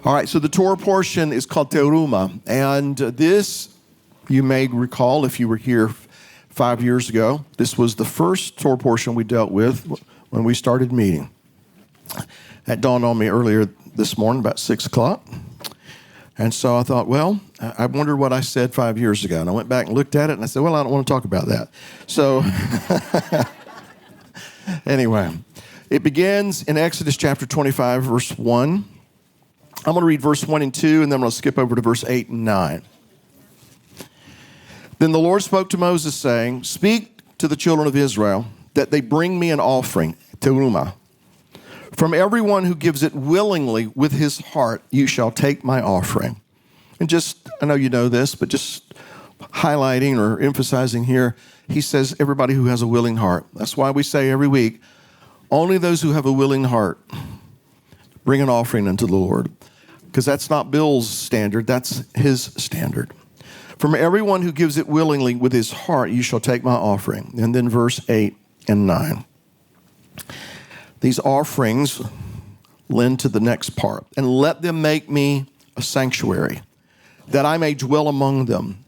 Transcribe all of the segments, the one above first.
All right, so the Torah portion is called Teruma, and this, you may recall if you were here 5 years ago, this was the first Torah portion we dealt with when we started meeting. That dawned on me earlier this morning, about 6 o'clock. And so I thought, well, I wonder what I said 5 years ago. And I went back and looked at it, and I said, well, I don't want to talk about that. So anyway, it begins in Exodus chapter 25, verse 1. I'm going to read verse 1 and 2, and then I'm going to skip over to verse 8 and 9. Then the Lord spoke to Moses, saying, speak to the children of Israel that they bring me an offering, Teruma. From everyone who gives it willingly with his heart, you shall take my offering. And just, I know you know this, but just highlighting or emphasizing here, he says everybody who has a willing heart. That's why we say every week, only those who have a willing heart bring an offering unto the Lord. Because that's not Bill's standard, that's his standard. From everyone who gives it willingly with his heart, you shall take my offering. And then verse 8 and 9. These offerings lend to the next part. And let them make me a sanctuary, that I may dwell among them,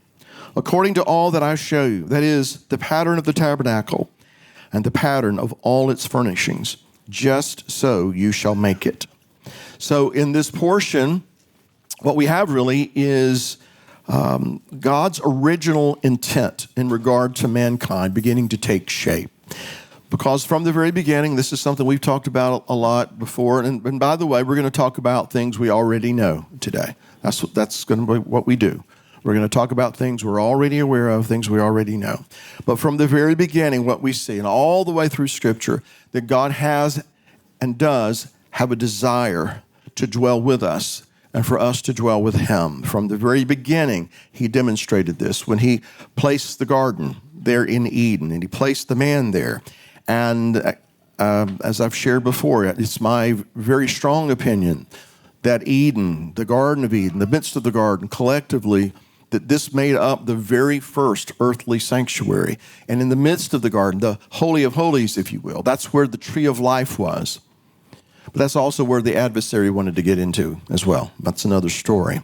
according to all that I show you. That is, the pattern of the tabernacle and the pattern of all its furnishings. Just so you shall make it. So in this portion, what we have really is God's original intent in regard to mankind beginning to take shape. Because from the very beginning, this is something we've talked about a lot before. And by the way, we're going to talk about things we already know today. That's going to be what we do. We're going to talk about things we're already aware of, things we already know. But from the very beginning, what we see, and all the way through Scripture, that God has and does have a desire to dwell with us and for us to dwell with him. From the very beginning, he demonstrated this when he placed the garden there in Eden, and he placed the man there. And as I've shared before, it's my very strong opinion that Eden, the Garden of Eden, the midst of the garden, collectively, that this made up the very first earthly sanctuary. And in the midst of the garden, the Holy of Holies, if you will, that's where the tree of life was. But that's also where the adversary wanted to get into as well. That's another story.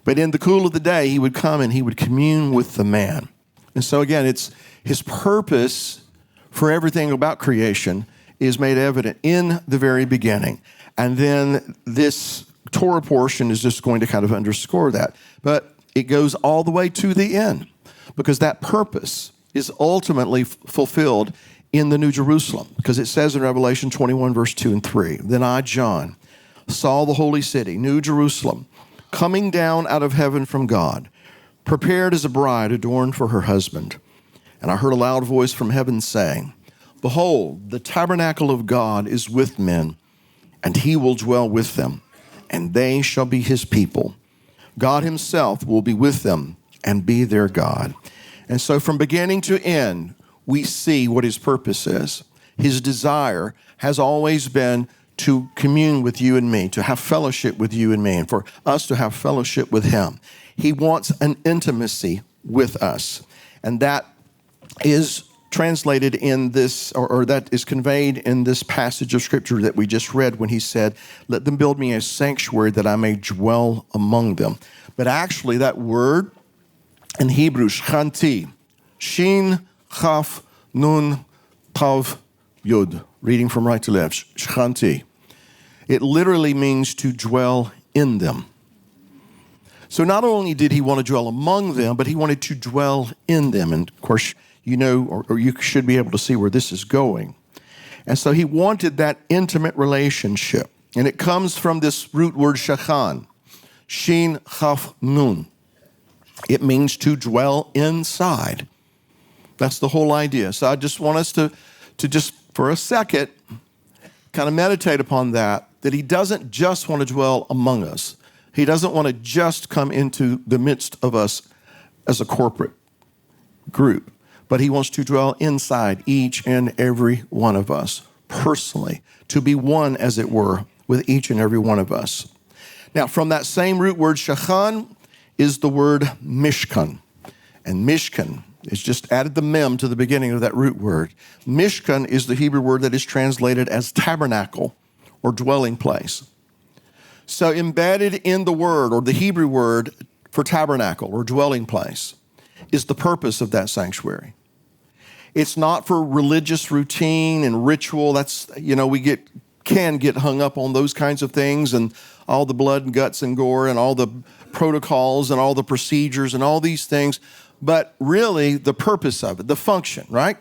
But in the cool of the day, he would come and he would commune with the man. And so again, it's his purpose for everything about creation is made evident in the very beginning. And then this Torah portion is just going to kind of underscore that. But it goes all the way to the end because that purpose is ultimately fulfilled in the New Jerusalem, because it says in Revelation 21, verse 2 and 3, then I, John, saw the holy city, New Jerusalem, coming down out of heaven from God, prepared as a bride adorned for her husband. And I heard a loud voice from heaven saying, behold, the tabernacle of God is with men, and he will dwell with them, and they shall be his people. God himself will be with them and be their God. And so from beginning to end, we see what his purpose is. His desire has always been to commune with you and me, to have fellowship with you and me, and for us to have fellowship with him. He wants an intimacy with us. And that is translated in this, or that is conveyed in this passage of Scripture that we just read when he said, let them build me a sanctuary that I may dwell among them. But actually that word in Hebrew, shchanti, shin, chaf, nun, tav, yud, reading from right to left, shchanti. It literally means to dwell in them. So not only did he want to dwell among them, but he wanted to dwell in them. And of course, you know, or you should be able to see where this is going. And so he wanted that intimate relationship. And it comes from this root word shachan, shin, chaf, nun. It means to dwell inside. That's the whole idea. So I just want us to just for a second kind of meditate upon that he doesn't just want to dwell among us. He doesn't want to just come into the midst of us as a corporate group, but he wants to dwell inside each and every one of us personally, to be one, as it were, with each and every one of us. Now, from that same root word, shachan, is the word mishkan. And mishkan is just added the mem to the beginning of that root word. Mishkan is the Hebrew word that is translated as tabernacle or dwelling place. So embedded in the word, or the Hebrew word for tabernacle or dwelling place, is the purpose of that sanctuary. It's not for religious routine and ritual. That's, we can get hung up on those kinds of things and all the blood and guts and gore and all the protocols and all the procedures and all these things. But really the purpose of it, the function, right?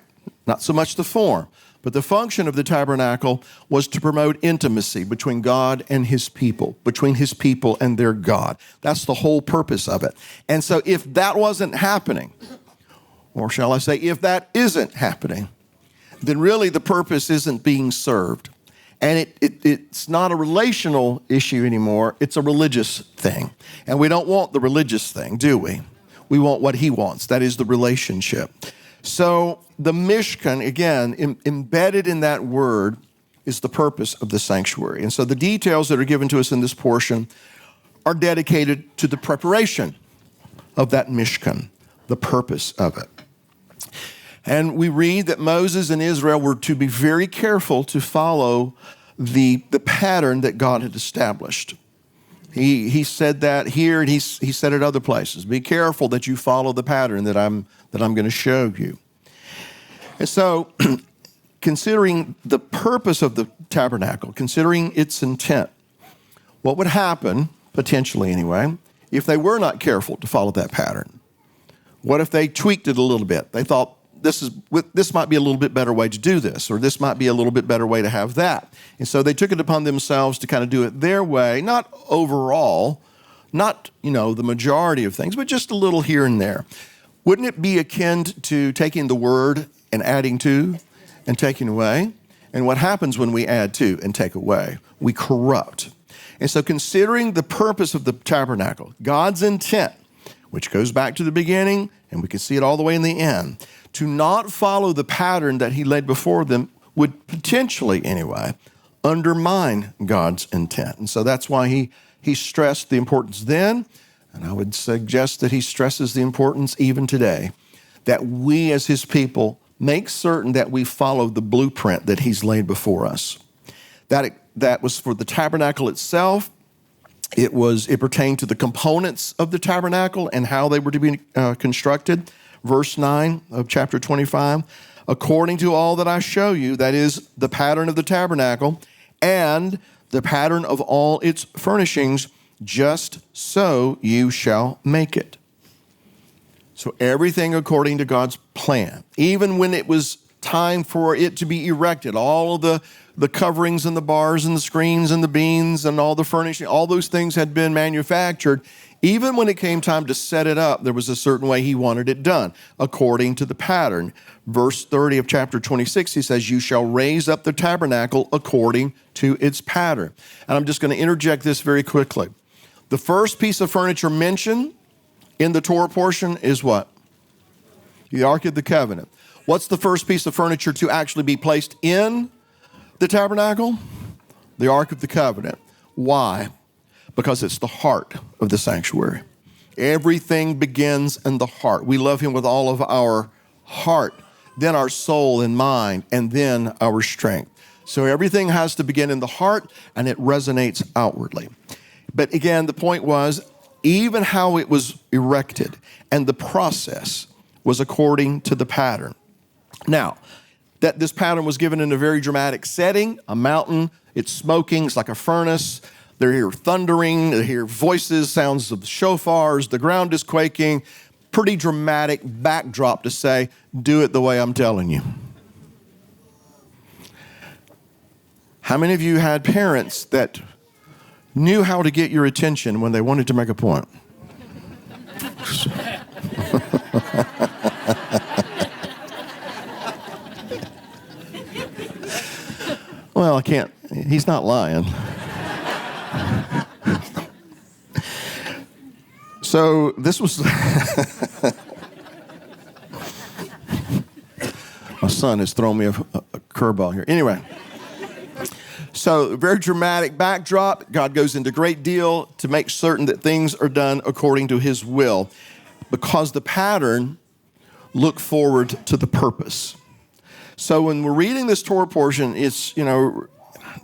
Not so much the form, but the function of the tabernacle was to promote intimacy between God and his people, between his people and their God. That's the whole purpose of it. And so if that wasn't happening, or shall I say, if that isn't happening, then really the purpose isn't being served. And it's not a relational issue anymore. It's a religious thing. And we don't want the religious thing, do we? We want what he wants. That is the relationship. So the mishkan, again, embedded in that word is the purpose of the sanctuary. And so the details that are given to us in this portion are dedicated to the preparation of that mishkan, the purpose of it. And we read that Moses and Israel were to be very careful to follow the pattern that God had established. He said that here, and he said it other places. Be careful that you follow the pattern that I'm going to show you. And so, considering the purpose of the tabernacle, considering its intent, what would happen, potentially anyway, if they were not careful to follow that pattern? What if they tweaked it a little bit? They thought, this might be a little bit better way to do this, or this might be a little bit better way to have that. And so they took it upon themselves to kind of do it their way, not overall, not, the majority of things, but just a little here and there. Wouldn't it be akin to taking the word and adding to and taking away? And what happens when we add to and take away? We corrupt. And so considering the purpose of the tabernacle, God's intent, which goes back to the beginning, and we can see it all the way in the end, to not follow the pattern that he laid before them would potentially, anyway, undermine God's intent. And so that's why he stressed the importance then, and I would suggest that he stresses the importance even today, that we as his people make certain that we follow the blueprint that he's laid before us. That was for the tabernacle itself. It pertained to the components of the tabernacle and how they were to be constructed. Verse 9 of chapter 25, according to all that I show you, that is the pattern of the tabernacle and the pattern of all its furnishings, just so you shall make it. So everything according to God's plan. Even when it was time for it to be erected, all of the coverings and the bars and the screens and the beams and all the furnishing, all those things had been manufactured. Even when it came time to set it up, there was a certain way he wanted it done, according to the pattern. Verse 30 of chapter 26, he says, you shall raise up the tabernacle according to its pattern. And I'm just going to interject this very quickly. The first piece of furniture mentioned in the Torah portion is what? The Ark of the Covenant. What's the first piece of furniture to actually be placed in the tabernacle? The Ark of the Covenant. Why? Because it's the heart of the sanctuary. Everything begins in the heart. We love him with all of our heart, then our soul and mind, and then our strength. So everything has to begin in the heart, and it resonates outwardly. But again, the point was, even how it was erected and the process was according to the pattern. Now, that this pattern was given in a very dramatic setting, a mountain, it's smoking, it's like a furnace. They hear thundering, they hear voices, sounds of shofars, the ground is quaking. Pretty dramatic backdrop to say, do it the way I'm telling you. How many of you had parents that knew how to get your attention when they wanted to make a point? Well, I can't, he's not lying. So this was, my son has thrown me a curveball here. Anyway, so very dramatic backdrop. God goes into great deal to make certain that things are done according to his will, because the pattern looked forward to the purpose. So when we're reading this Torah portion, it's,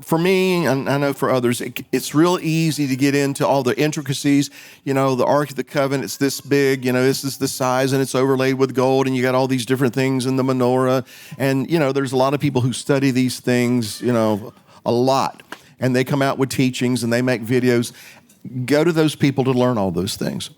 for me, and I know for others, it's real easy to get into all the intricacies. You know, the Ark of the Covenant, it's this big, you know, this is the size, and it's overlaid with gold, and you got all these different things in the menorah. And, you know, there's a lot of people who study these things, you know, a lot. And they come out with teachings, and they make videos. Go to those people to learn all those things.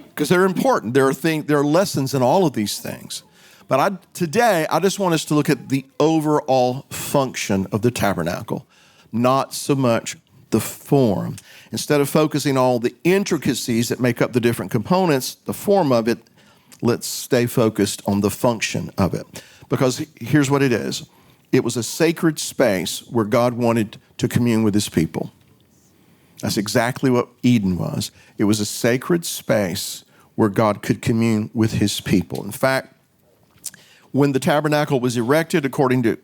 Because they're important. There are lessons in all of these things. But today, I just want us to look at the overall function of the tabernacle, not so much the form. Instead of focusing on all the intricacies that make up the different components, the form of it, let's stay focused on the function of it. Because here's what it is. It was a sacred space where God wanted to commune with his people. That's exactly what Eden was. It was a sacred space where God could commune with his people. In fact, when the tabernacle was erected, according to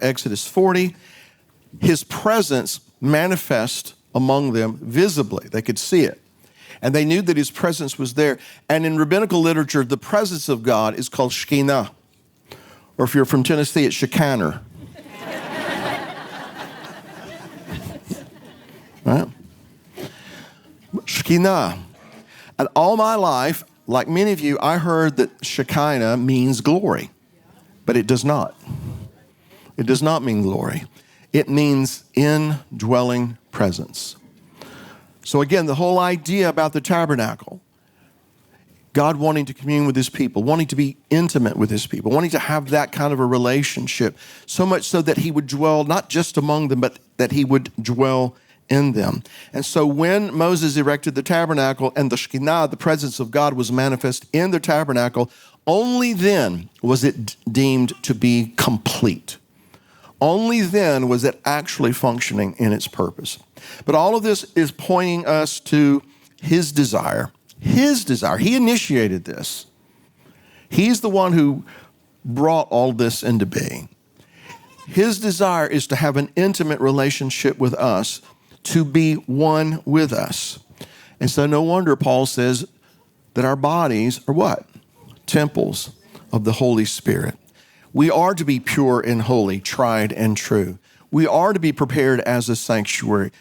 Exodus 40, his presence manifest among them visibly. They could see it. And they knew that his presence was there. And in rabbinical literature, the presence of God is called Shekinah. Or if you're from Tennessee, it's Shekinah. Right? Shekinah. And all my life, like many of you, I heard that Shekinah means glory. But it does not. It does not mean glory. It means indwelling presence. So again, the whole idea about the tabernacle, God wanting to commune with his people, wanting to be intimate with his people, wanting to have that kind of a relationship, so much so that he would dwell not just among them, but that he would dwell in them. And so when Moses erected the tabernacle and the Shekinah, the presence of God, was manifest in the tabernacle, only then was it deemed to be complete. Only then was it actually functioning in its purpose. But all of this is pointing us to his desire. His desire. He initiated this. He's the one who brought all this into being. His desire is to have an intimate relationship with us, to be one with us. And so no wonder Paul says that our bodies are what? Temples of the Holy Spirit. We are to be pure and holy, tried and true. We are to be prepared as a sanctuary,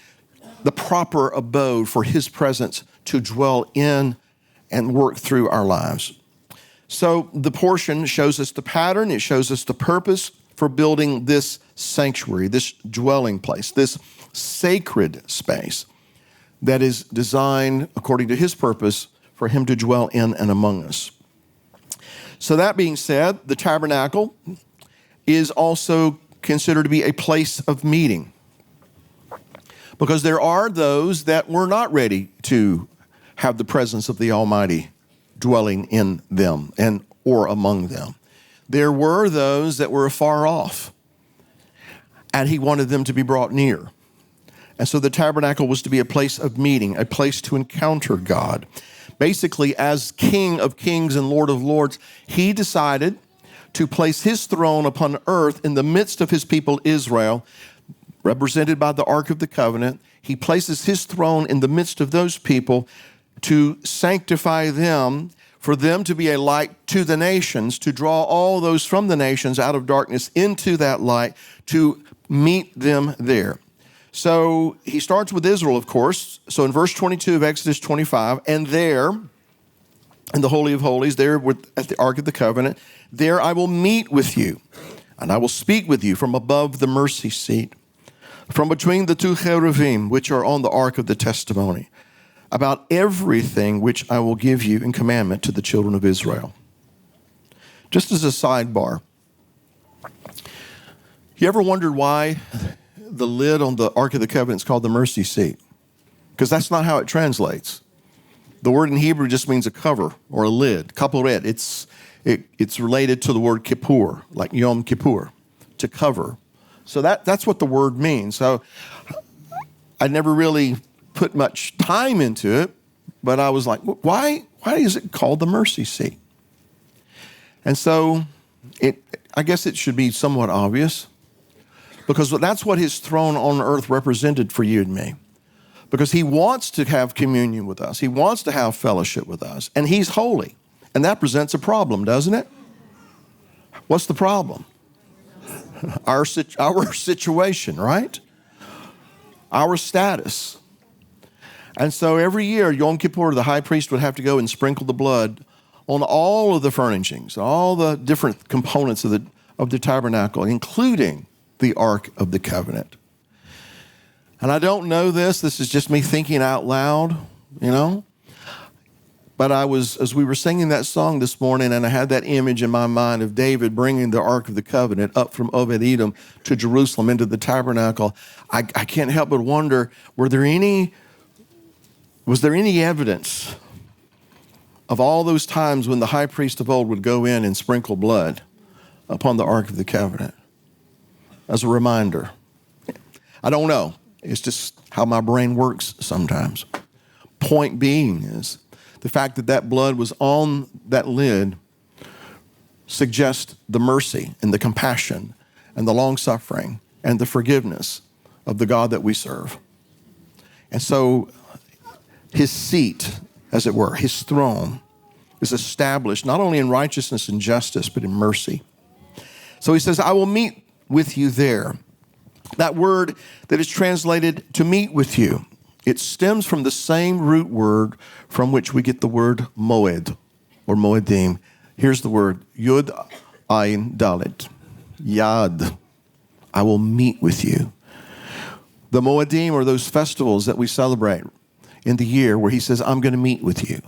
the proper abode for his presence to dwell in and work through our lives. So the portion shows us the pattern. It shows us the purpose for building this sanctuary, this dwelling place, this sacred space that is designed according to his purpose for him to dwell in and among us. So that being said, the tabernacle is also considered to be a place of meeting, because there are those that were not ready to have the presence of the Almighty dwelling in them and or among them. There were those that were afar off, and he wanted them to be brought near. And so the tabernacle was to be a place of meeting, a place to encounter God. Basically, as King of Kings and Lord of Lords, he decided to place his throne upon earth in the midst of his people Israel, represented by the Ark of the Covenant. He places his throne in the midst of those people to sanctify them, for them to be a light to the nations, to draw all those from the nations out of darkness into that light, to meet them there. So he starts with Israel, of course. So in verse 22 of Exodus 25, and there, in the Holy of Holies, there at the Ark of the Covenant, there I will meet with you, and I will speak with you from above the mercy seat, from between the two cherubim, which are on the Ark of the Testimony, about everything which I will give you in commandment to the children of Israel. Just as a sidebar, you ever wondered why the lid on the Ark of the Covenant is called the mercy seat? Because that's not how it translates. The word in Hebrew just means a cover or a lid, kaporet. It's related to the word kippur, like Yom Kippur, to cover. So that's what the word means. So I never really put much time into it, but I was like, why is it called the mercy seat? And so I guess it should be somewhat obvious, because that's what his throne on earth represented for you and me. Because he wants to have communion with us. He wants to have fellowship with us. And he's holy. And that presents a problem, doesn't it? What's the problem? our situation, right? Our status. And so every year, Yom Kippur, the high priest would have to go and sprinkle the blood on all of the furnishings, all the different components of the tabernacle, including the Ark of the Covenant. And I don't know this is just me thinking out loud, But as we were singing that song this morning, and I had that image in my mind of David bringing the Ark of the Covenant up from Obed-Edom to Jerusalem into the tabernacle, I can't help but wonder, was there any evidence of all those times when the high priest of old would go in and sprinkle blood upon the Ark of the Covenant? As a reminder. I don't know. It's just how my brain works sometimes. Point being is, the fact that blood was on that lid suggests the mercy and the compassion and the long-suffering and the forgiveness of the God that we serve. And so his seat, as it were, his throne, is established not only in righteousness and justice, but in mercy. So he says, I will meet with you there. That word that is translated to meet with you, it stems from the same root word from which we get the word moed or moedim. Here's the word, yud ayin dalet, yad. I will meet with you. The moedim are those festivals that we celebrate in the year where he says, I'm going to meet with you.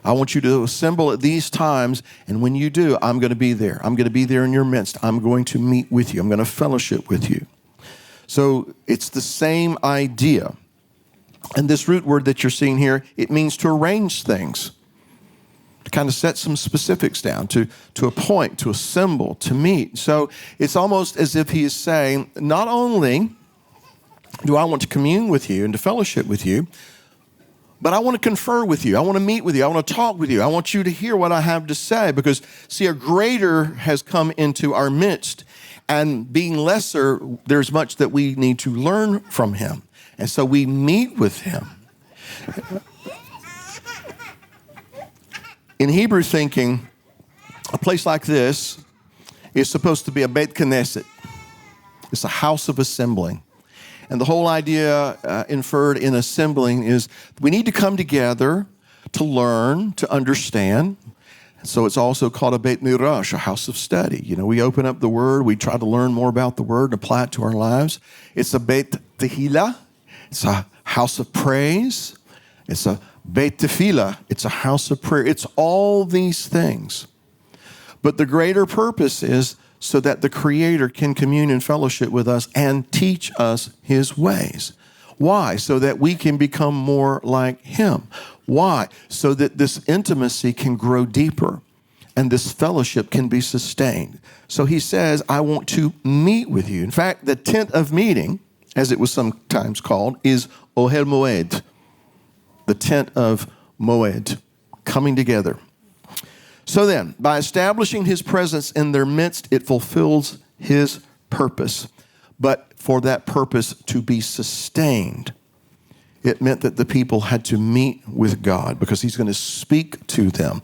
I want you to assemble at these times, and when you do, I'm going to be there. I'm going to be there in your midst. I'm going to meet with you. I'm going to fellowship with you. So it's the same idea. And this root word that you're seeing here, it means to arrange things, to kind of set some specifics down, to appoint, to assemble, to meet. So it's almost as if he is saying, not only do I want to commune with you and to fellowship with you, but I want to confer with you. I want to meet with you. I want to talk with you. I want you to hear what I have to say because, see, a greater has come into our midst. And being lesser, there's much that we need to learn from him. And so we meet with him. In Hebrew thinking, a place like this is supposed to be a Beit Knesset. It's a house of assembling. And the whole idea inferred in assembling is we need to come together to learn, to understand. So it's also called a Beit Midrash, a house of study. We open up the Word, we try to learn more about the Word and apply it to our lives. It's a Beit Tehillah, it's a house of praise. It's a Beit Tefillah, it's a house of prayer. It's all these things. But the greater purpose is so that the Creator can commune in fellowship with us and teach us his ways. Why? So that we can become more like him. Why? So that this intimacy can grow deeper and this fellowship can be sustained. So he says, I want to meet with you. In fact, the tent of meeting, as it was sometimes called, is Ohel Moed, the tent of Moed, coming together. So then, by establishing his presence in their midst, it fulfills his purpose. But for that purpose to be sustained, it meant that the people had to meet with God because he's going to speak to them,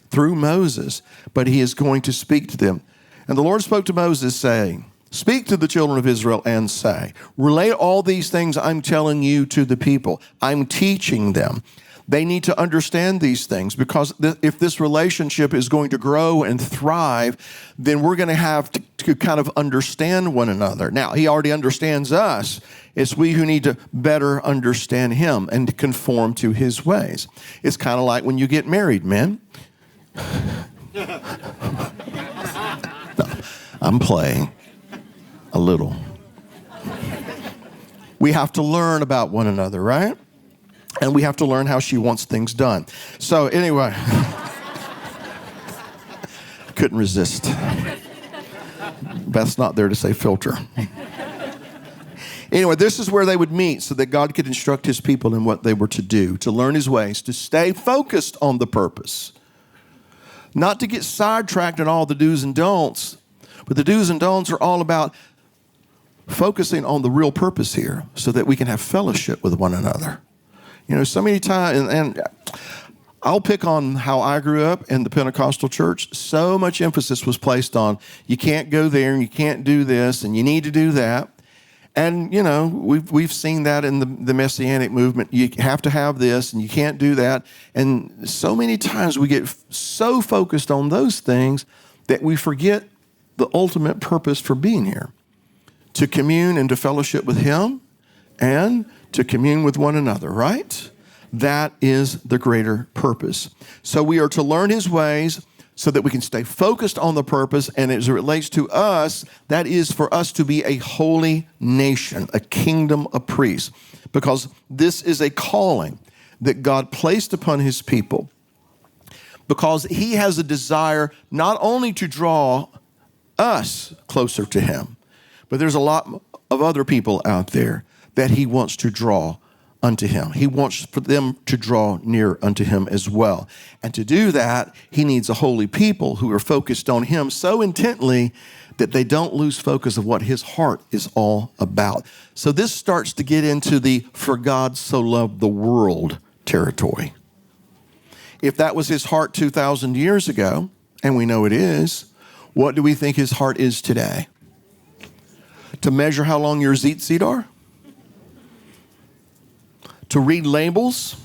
through Moses, but he is going to speak to them. And the Lord spoke to Moses saying, speak to the children of Israel and say, relay all these things I'm telling you to the people. I'm teaching them. They need to understand these things because if this relationship is going to grow and thrive, then we're going to have to kind of understand one another. Now, he already understands us. It's we who need to better understand him and to conform to his ways. It's kind of like when you get married, men. No, I'm playing a little. We have to learn about one another, right? And we have to learn how she wants things done. So anyway, couldn't resist. Beth's not there to say filter. Anyway, this is where they would meet so that God could instruct his people in what they were to do, to learn his ways, to stay focused on the purpose. Not to get sidetracked in all the do's and don'ts, but the do's and don'ts are all about focusing on the real purpose here so that we can have fellowship with one another. So many times, and I'll pick on how I grew up in the Pentecostal church. So much emphasis was placed on you can't go there and you can't do this and you need to do that. And, you know, we've seen that in the Messianic movement. You have to have this and you can't do that. And so many times we get so focused on those things that we forget the ultimate purpose for being here. To commune and to fellowship with Him and to commune with one another, right? That is the greater purpose. So we are to learn His ways so that we can stay focused on the purpose. And as it relates to us, that is for us to be a holy nation, a kingdom of priests, because this is a calling that God placed upon His people, because He has a desire not only to draw us closer to Him, but there's a lot of other people out there that He wants to draw unto Him. He wants for them to draw near unto Him as well. And to do that, He needs a holy people who are focused on Him so intently that they don't lose focus of what His heart is all about. So this starts to get into the "for God so loved the world" territory. If that was His heart 2,000 years ago, and we know it is, what do we think His heart is today? To measure how long your tzitzit are? To read labels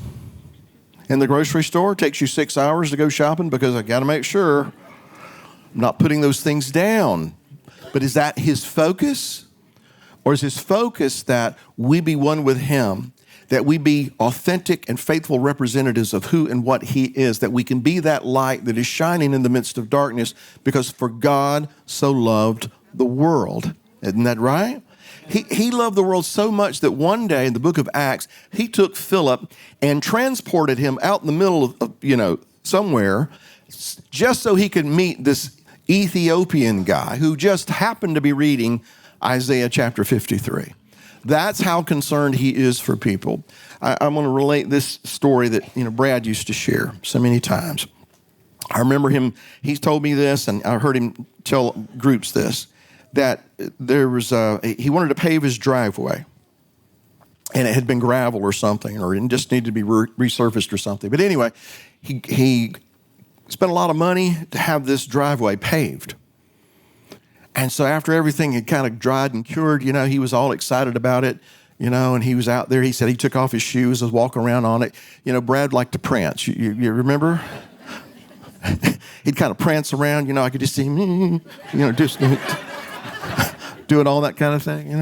in the grocery store? It takes you 6 hours to go shopping because I got to make sure I'm not putting those things down. But is that His focus? Or is His focus that we be one with Him, that we be authentic and faithful representatives of who and what He is, that we can be that light that is shining in the midst of darkness, because for God so loved the world. Isn't that right? He loved the world so much that one day in the book of Acts, He took Philip and transported him out in the middle of somewhere, just so he could meet this Ethiopian guy who just happened to be reading Isaiah chapter 53. That's how concerned He is for people. I'm going to relate this story that Brad used to share so many times. I remember him, he's told me this, and I heard him tell groups this, that there was he wanted to pave his driveway, and it had been gravel or something, or it just needed to be resurfaced or something. But anyway, he spent a lot of money to have this driveway paved. And so after everything had kind of dried and cured, he was all excited about it, and he was out there. He said he took off his shoes and was walking around on it. Brad liked to prance. You remember? He'd kind of prance around, I could just see him, just doing all that kind of thing,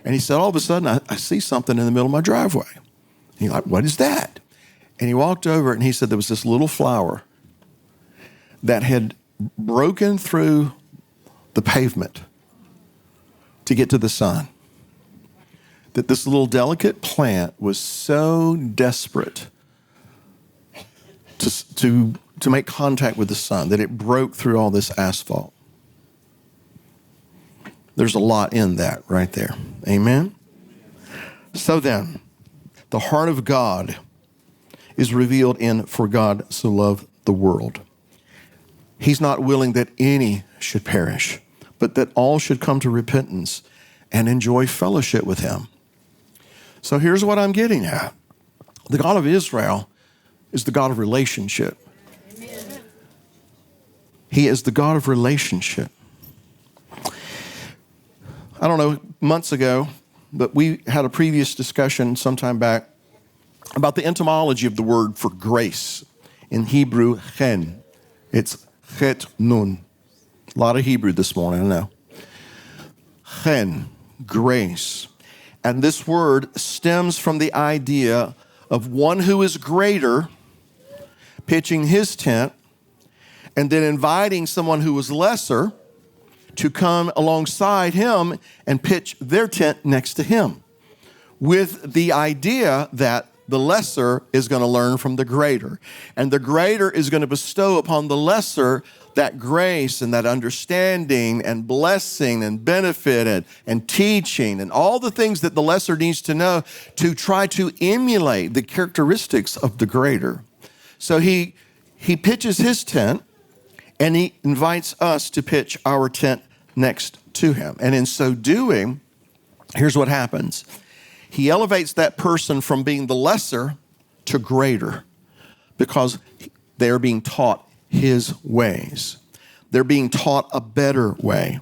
And he said, all of a sudden, I see something in the middle of my driveway. And he's like, what is that? And he walked over and he said there was this little flower that had broken through the pavement to get to the sun. That this little delicate plant was so desperate to make contact with the sun that it broke through all this asphalt. There's a lot in that right there. Amen? So then, the heart of God is revealed in "for God so loved the world." He's not willing that any should perish, but that all should come to repentance and enjoy fellowship with Him. So here's what I'm getting at. The God of Israel is the God of relationship. Amen. He is the God of relationship. I don't know, months ago, but we had a previous discussion sometime back about the etymology of the word for grace. In Hebrew, chen. It's chet nun. A lot of Hebrew this morning, I know. Chen, grace. And this word stems from the idea of one who is greater pitching his tent and then inviting someone who is lesser to come alongside him and pitch their tent next to him, with the idea that the lesser is going to learn from the greater, and the greater is going to bestow upon the lesser that grace and that understanding and blessing and benefit and teaching and all the things that the lesser needs to know to try to emulate the characteristics of the greater. So he pitches his tent, and he invites us to pitch our tent next to him. And in so doing, here's what happens. He elevates that person from being the lesser to greater, because they are being taught his ways. They're being taught a better way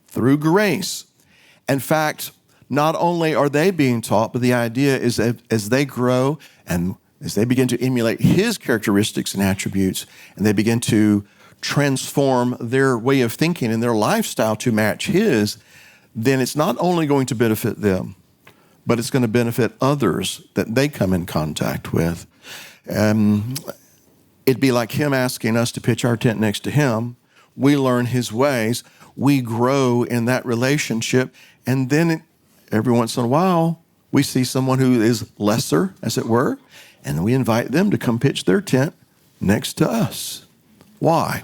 through grace. In fact, not only are they being taught, but the idea is that as they grow and as they begin to emulate his characteristics and attributes, and they begin to transform their way of thinking and their lifestyle to match his, then it's not only going to benefit them, but it's going to benefit others that they come in contact with. It'd be like him asking us to pitch our tent next to him. We learn his ways. We grow in that relationship. And then every once in a while, we see someone who is lesser, as it were, and we invite them to come pitch their tent next to us. Why?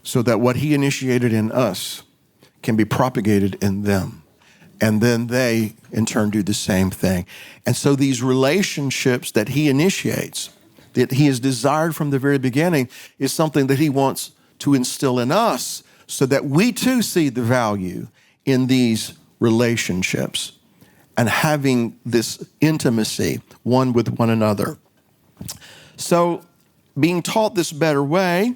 So that what he initiated in us can be propagated in them. And then they, in turn, do the same thing. And so these relationships that he initiates, that he has desired from the very beginning, is something that he wants to instill in us so that we too see the value in these relationships and having this intimacy one with one another. So being taught this better way,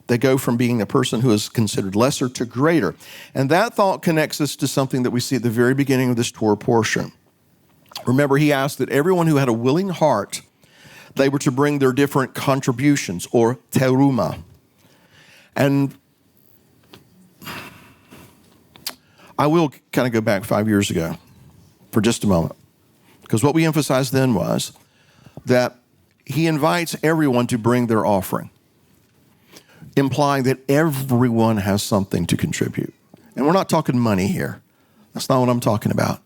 they go from being a person who is considered lesser to greater. And that thought connects us to something that we see at the very beginning of this Torah portion. Remember, he asked that everyone who had a willing heart, they were to bring their different contributions, or teruma. And I will kind of go back 5 years ago for just a moment, because what we emphasized then was that he invites everyone to bring their offering, implying that everyone has something to contribute. And we're not talking money here. That's not what I'm talking about.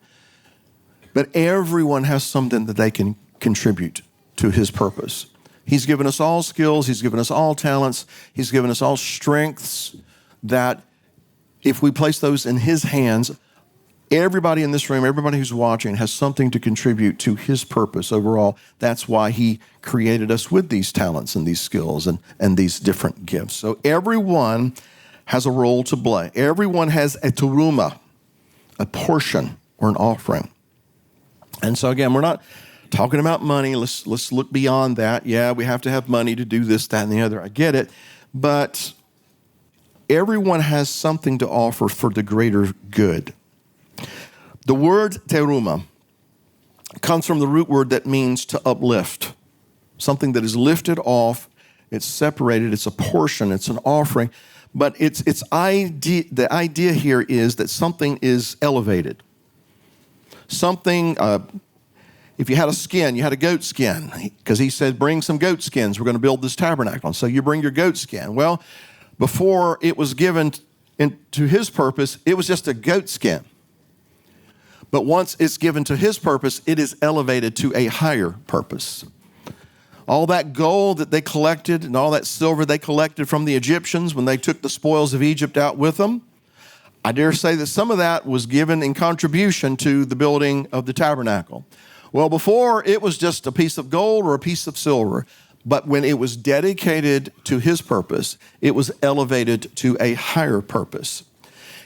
But everyone has something that they can contribute to his purpose. He's given us all skills. He's given us all talents. He's given us all strengths that if we place those in his hands, everybody in this room, everybody who's watching has something to contribute to his purpose overall. That's why he created us with these talents and these skills and these different gifts. So everyone has a role to play. Everyone has a teruma, a portion or an offering. And so again, we're not talking about money. Let's look beyond that. Yeah, we have to have money to do this, that, and the other. I get it. But everyone has something to offer for the greater good. The word teruma comes from the root word that means to uplift. Something that is lifted off, it's separated, it's a portion, it's an offering. But the idea here is that something is elevated. Something, if you had a skin, you had a goat skin, because he said, bring some goat skins, we're going to build this tabernacle. So you bring your goat skin. Well, before it was given to his purpose, it was just a goat skin. But once it's given to his purpose, it is elevated to a higher purpose. All that gold that they collected and all that silver they collected from the Egyptians when they took the spoils of Egypt out with them, I dare say that some of that was given in contribution to the building of the tabernacle. Well, before it was just a piece of gold or a piece of silver, but when it was dedicated to his purpose, it was elevated to a higher purpose.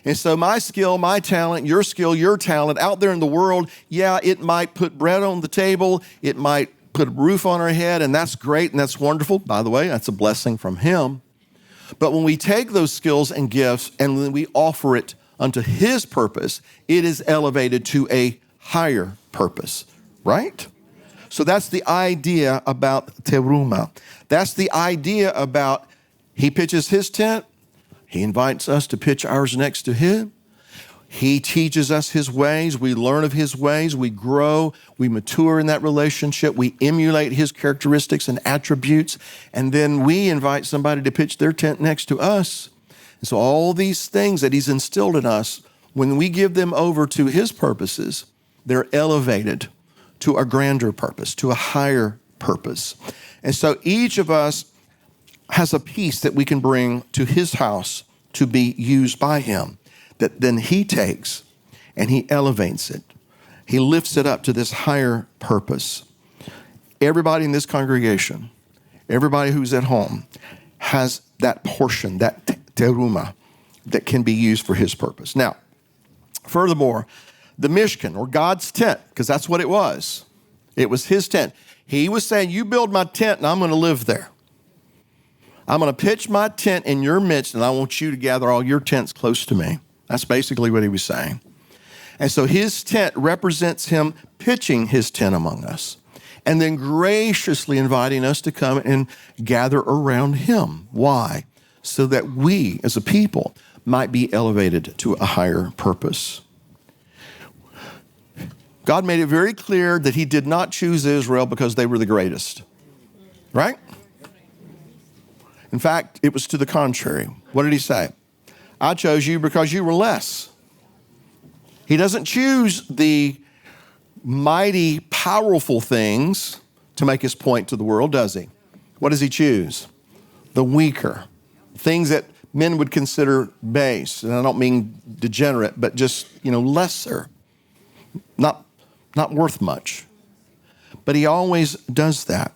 And so my skill, my talent, your skill, your talent out there in the world, yeah, it might put bread on the table. It might put a roof on our head, and that's great and that's wonderful. By the way, that's a blessing from him. But when we take those skills and gifts and when we offer it unto his purpose, it is elevated to a higher purpose, right? So that's the idea about teruma. That's the idea about he pitches his tent. He invites us to pitch ours next to him. He teaches us his ways. We learn of his ways. We grow. We mature in that relationship. We emulate his characteristics and attributes. And then we invite somebody to pitch their tent next to us. And so all these things that he's instilled in us, when we give them over to his purposes, they're elevated to a grander purpose, to a higher purpose. And so each of us has a piece that we can bring to his house to be used by him, that then he takes and he elevates it. He lifts it up to this higher purpose. Everybody in this congregation, everybody who's at home, has that portion, that teruma, that can be used for his purpose. Now, furthermore, the mishkan, or God's tent, because that's what it was. It was his tent. He was saying, you build my tent and I'm going to live there. I'm going to pitch my tent in your midst and I want you to gather all your tents close to me. That's basically what he was saying. And so his tent represents him pitching his tent among us and then graciously inviting us to come and gather around him. Why? So that we as a people might be elevated to a higher purpose. God made it very clear that he did not choose Israel because they were the greatest. Right? In fact, it was to the contrary. What did he say? I chose you because you were less. He doesn't choose the mighty, powerful things to make his point to the world, does he? What does he choose? The weaker. Things that men would consider base. And I don't mean degenerate, but just, lesser. Not worth much. But he always does that.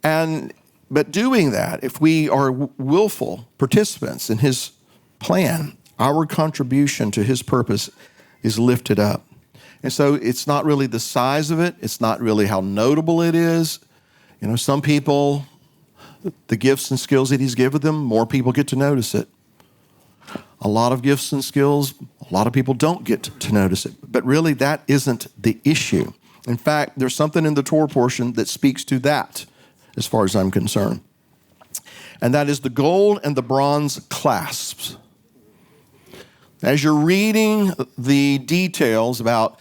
But doing that, if we are willful participants in his plan, our contribution to his purpose is lifted up. And so it's not really the size of it. It's not really how notable it is. Some people, the gifts and skills that he's given them, more people get to notice it. A lot of gifts and skills, a lot of people don't get to notice it. But really, that isn't the issue. In fact, there's something in the Torah portion that speaks to that, as far as I'm concerned. And that is the gold and the bronze clasps. As you're reading the details about,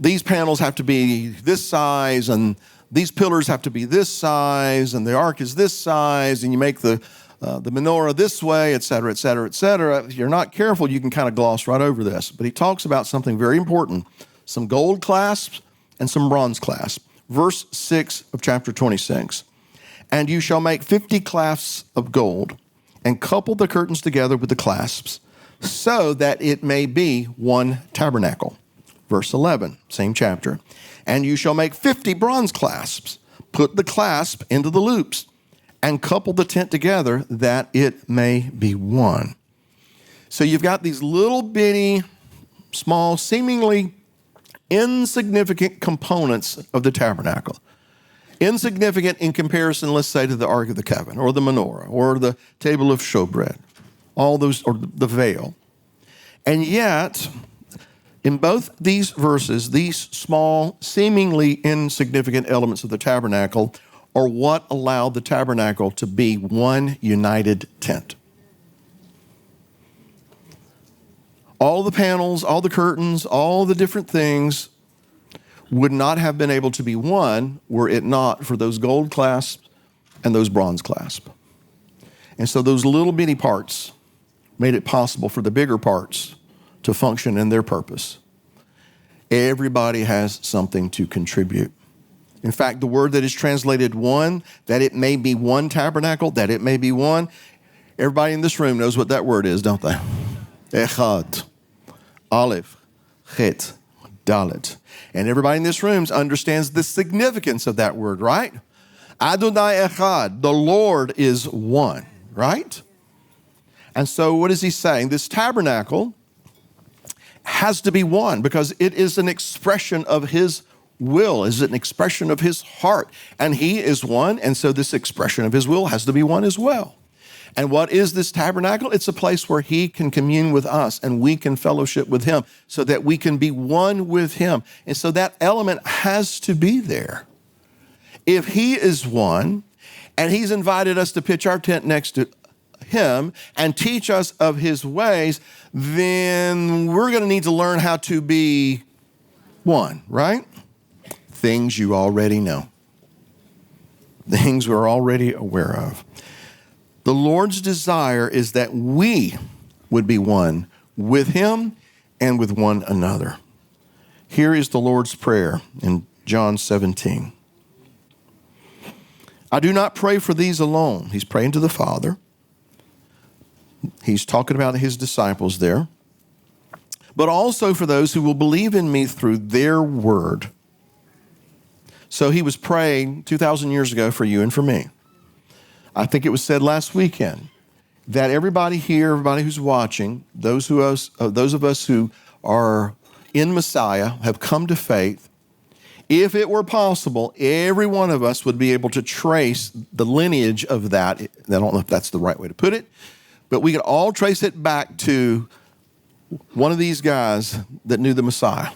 these panels have to be this size, and these pillars have to be this size, and the ark is this size, and you make the menorah this way, et cetera, et cetera, et cetera. If you're not careful, you can kind of gloss right over this. But he talks about something very important, some gold clasps and some bronze clasps. Verse 6 of chapter 26. And you shall make 50 clasps of gold and couple the curtains together with the clasps so that it may be one tabernacle. Verse 11, same chapter. And you shall make 50 bronze clasps, put the clasp into the loops, and couple the tent together that it may be one. So you've got these little bitty, small, seemingly insignificant components of the tabernacle. Insignificant in comparison, let's say, to the Ark of the Covenant, or the menorah, or the table of showbread, all those, or the veil. And yet, in both these verses, these small, seemingly insignificant elements of the tabernacle are what allowed the tabernacle to be one united tent. All the panels, all the curtains, all the different things would not have been able to be one were it not for those gold clasps and those bronze clasps. And so those little bitty parts made it possible for the bigger parts to function in their purpose. Everybody has something to contribute. In fact, the word that is translated one, that it may be one tabernacle, that it may be one, everybody in this room knows what that word is, don't they? Echad, Aleph, Chet, Dalet. And everybody in this room understands the significance of that word, right? Adonai Echad, the Lord is one, right? And so what is he saying? This tabernacle has to be one because it is an expression of his will, is an expression of his heart. And he is one, and so this expression of his will has to be one as well. And what is this tabernacle? It's a place where he can commune with us and we can fellowship with him so that we can be one with him. And so that element has to be there. If he is one and he's invited us to pitch our tent next to him and teach us of his ways, then we're going to need to learn how to be one, right? Things you already know. Things we're already aware of. The Lord's desire is that we would be one with him and with one another. Here is the Lord's Prayer in John 17. I do not pray for these alone. He's praying to the Father. He's talking about his disciples there. But also for those who will believe in me through their word. So he was praying 2,000 years ago for you and for me. I think it was said last weekend that everybody here, everybody who's watching, those of us who are in Messiah, have come to faith, If it were possible, every one of us would be able to trace the lineage of that. I don't know if that's the right way to put it, but we could all trace it back to one of these guys that knew the Messiah.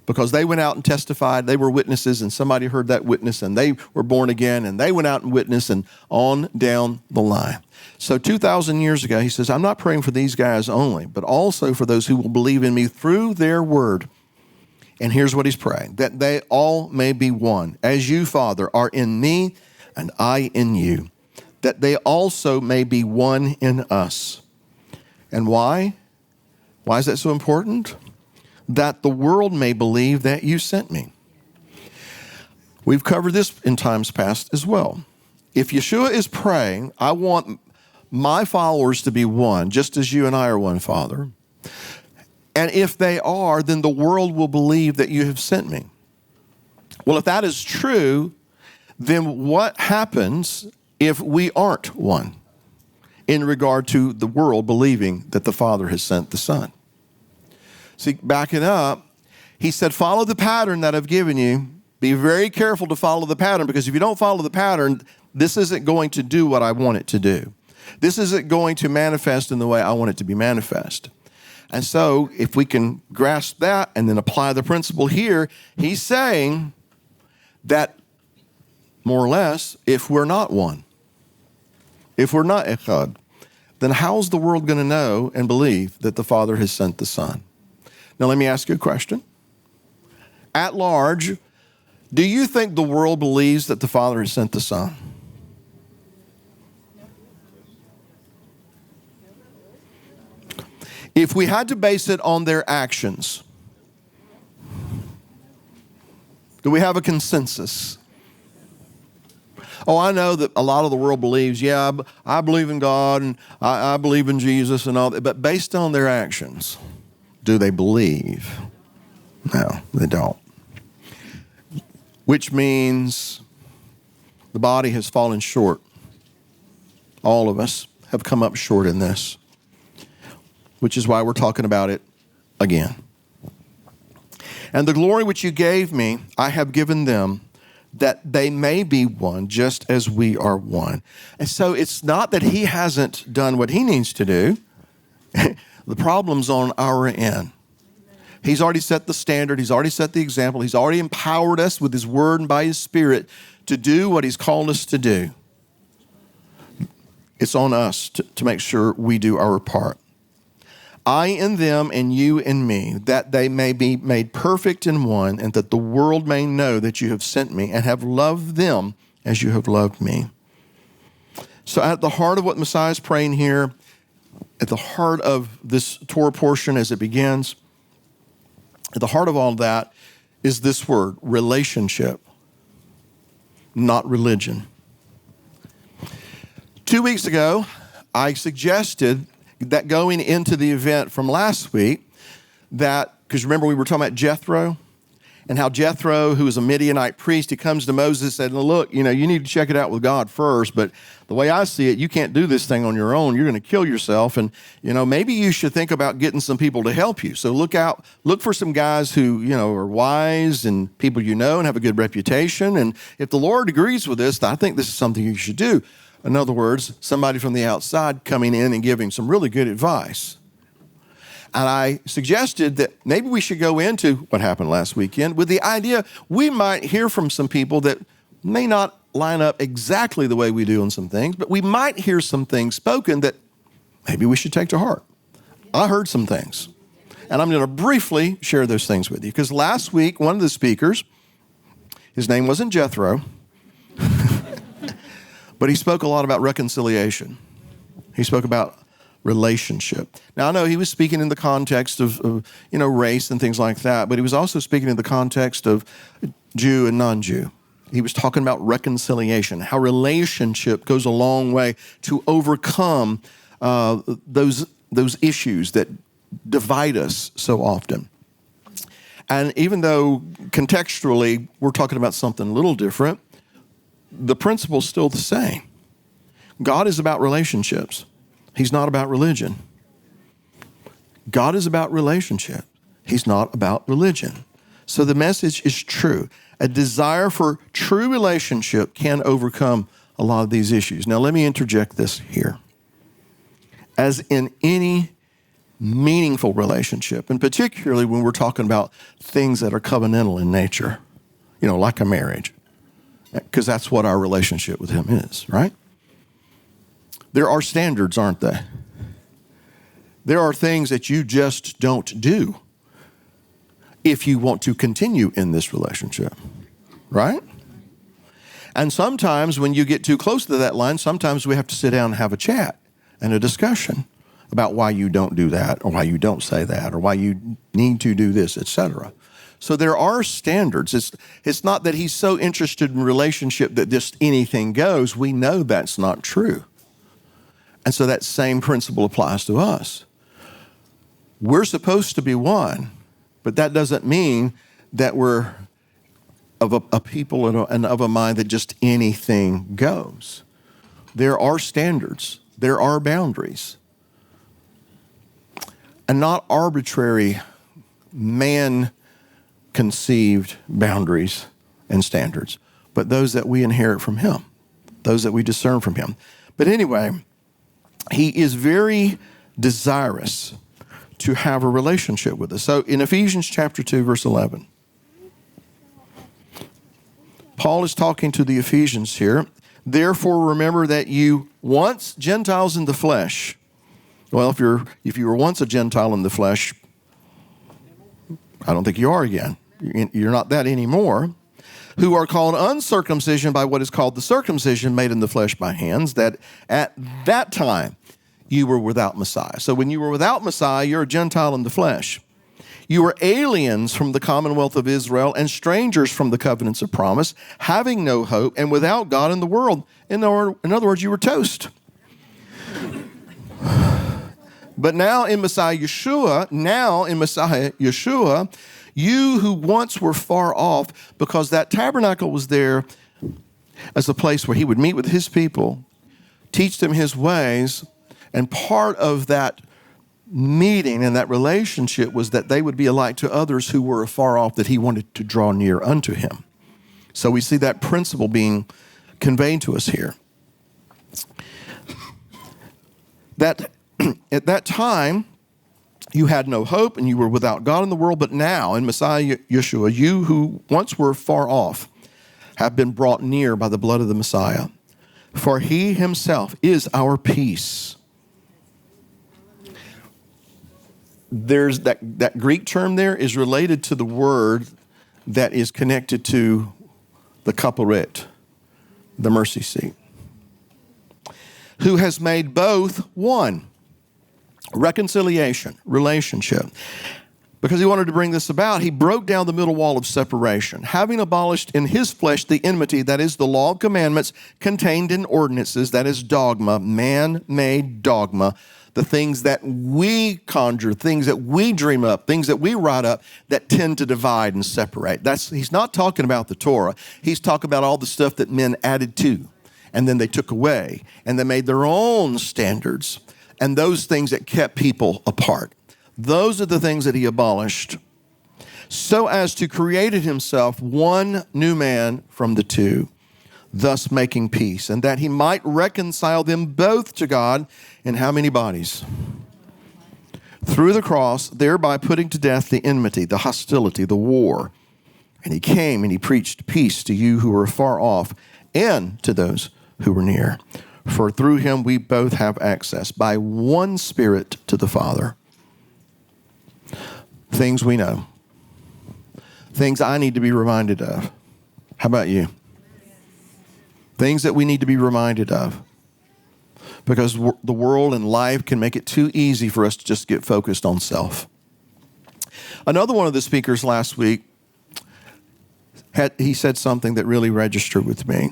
Because they went out and testified, they were witnesses, and somebody heard that witness, and they were born again, and they went out and witnessed, and on down the line. So 2,000 years ago, he says, I'm not praying for these guys only, but also for those who will believe in me through their word. And here's what he's praying, that they all may be one, as you, Father, are in me, and I in you, that they also may be one in us. And why? Why is that so important? That the world may believe that you sent me. We've covered this in times past as well. If Yeshua is praying, I want my followers to be one, just as you and I are one, Father. And if they are, then the world will believe that you have sent me. Well, if that is true, then what happens if we aren't one in regard to the world believing that the Father has sent the Son? See, backing up, he said, follow the pattern that I've given you. Be very careful to follow the pattern, because if you don't follow the pattern, this isn't going to do what I want it to do. This isn't going to manifest in the way I want it to be manifest. And so if we can grasp that and then apply the principle here, he's saying that more or less, if we're not one, if we're not echad, then how's the world going to know and believe that the Father has sent the Son? Now, let me ask you a question. At large, do you think the world believes that the Father has sent the Son? If we had to base it on their actions, do we have a consensus? Oh, I know that a lot of the world believes, yeah, I believe in God and I believe in Jesus and all that, but based on their actions, do they believe? No, they don't. Which means the body has fallen short. All of us have come up short in this, which is why we're talking about it again. And the glory which you gave me, I have given them, that they may be one, just as we are one. And so it's not that he hasn't done what he needs to do. The problem's on our end. He's already set the standard. He's already set the example. He's already empowered us with his word and by his Spirit to do what he's called us to do. It's on us to make sure we do our part. I in them and you in me, that they may be made perfect in one, and that the world may know that you have sent me and have loved them as you have loved me. So at the heart of what Messiah is praying here, at the heart of this Torah portion as it begins, at the heart of all that is this word, relationship, not religion. 2 weeks ago, I suggested that going into the event from last week, that, because remember we were talking about Jethro, and how Jethro, who was a Midianite priest, he comes to Moses and said, look, you need to check it out with God first, but the way I see it, you can't do this thing on your own. You're going to kill yourself, and, maybe you should think about getting some people to help you. So look for some guys who, are wise and people and have a good reputation, and if the Lord agrees with this, I think this is something you should do. In other words, somebody from the outside coming in and giving some really good advice. And I suggested that maybe we should go into what happened last weekend with the idea we might hear from some people that may not line up exactly the way we do on some things, but we might hear some things spoken that maybe we should take to heart. I heard some things, and I'm going to briefly share those things with you, because last week, one of the speakers, his name wasn't Jethro, but he spoke a lot about reconciliation. He spoke about relationship. Now, I know he was speaking in the context of race and things like that, but he was also speaking in the context of Jew and non-Jew. He was talking about reconciliation, how relationship goes a long way to overcome those issues that divide us so often. And even though contextually we're talking about something a little different, the principle's still the same. God is about relationships. He's not about religion. God is about relationship. He's not about religion. So the message is true. A desire for true relationship can overcome a lot of these issues. Now, let me interject this here. As in any meaningful relationship, and particularly when we're talking about things that are covenantal in nature, like a marriage, because that's what our relationship with him is, right? There are standards, aren't there? There are things that you just don't do if you want to continue in this relationship, right? And sometimes when you get too close to that line, sometimes we have to sit down and have a chat and a discussion about why you don't do that, or why you don't say that, or why you need to do this, etc. So there are standards. It's not that he's so interested in relationship that just anything goes. We know that's not true. And so that same principle applies to us. We're supposed to be one, but that doesn't mean that we're of a people and of a mind that just anything goes. There are standards. There are boundaries. And not arbitrary man-conceived boundaries and standards, but those that we inherit from him, those that we discern from him. But anyway, he is very desirous to have a relationship with us. So in Ephesians chapter 2, verse 11, Paul is talking to the Ephesians here. Therefore, remember that you once Gentiles in the flesh. Well, if you were once a Gentile in the flesh, I don't think you are again. You're not that anymore. Who are called uncircumcision by what is called the circumcision made in the flesh by hands, that at that time you were without Messiah. So when you were without Messiah, you're a Gentile in the flesh. You were aliens from the commonwealth of Israel and strangers from the covenants of promise, having no hope and without God in the world. In other words, you were toast. But now in Messiah Yeshua, you who once were far off, because that tabernacle was there as a place where he would meet with his people, teach them his ways, and part of that meeting and that relationship was that they would be a light to others who were afar off, that he wanted to draw near unto him. So we see that principle being conveyed to us here. That at that time, you had no hope and you were without God in the world, but now in Messiah Yeshua, you who once were far off have been brought near by the blood of the Messiah. For he himself is our peace. There's that Greek term there is related to the word that is connected to the kaparet, the mercy seat. Who has made both one. Reconciliation, relationship. Because he wanted to bring this about, he broke down the middle wall of separation, having abolished in his flesh the enmity, that is the law of commandments contained in ordinances, that is dogma, man-made dogma, the things that we conjure, things that we dream up, things that we write up that tend to divide and separate. He's not talking about the Torah. He's talking about all the stuff that men added to, and then they took away, and they made their own standards, and those things that kept people apart. Those are the things that he abolished, so as to create in himself one new man from the two, thus making peace, and that he might reconcile them both to God in how many bodies? Through the cross, thereby putting to death the enmity, the hostility, the war. And he came and he preached peace to you who were far off and to those who were near. For through him we both have access by one Spirit to the Father. Things we know. Things I need to be reminded of. How about you? Things that we need to be reminded of. Because the world and life can make it too easy for us to just get focused on self. Another one of the speakers last week, he said something that really registered with me.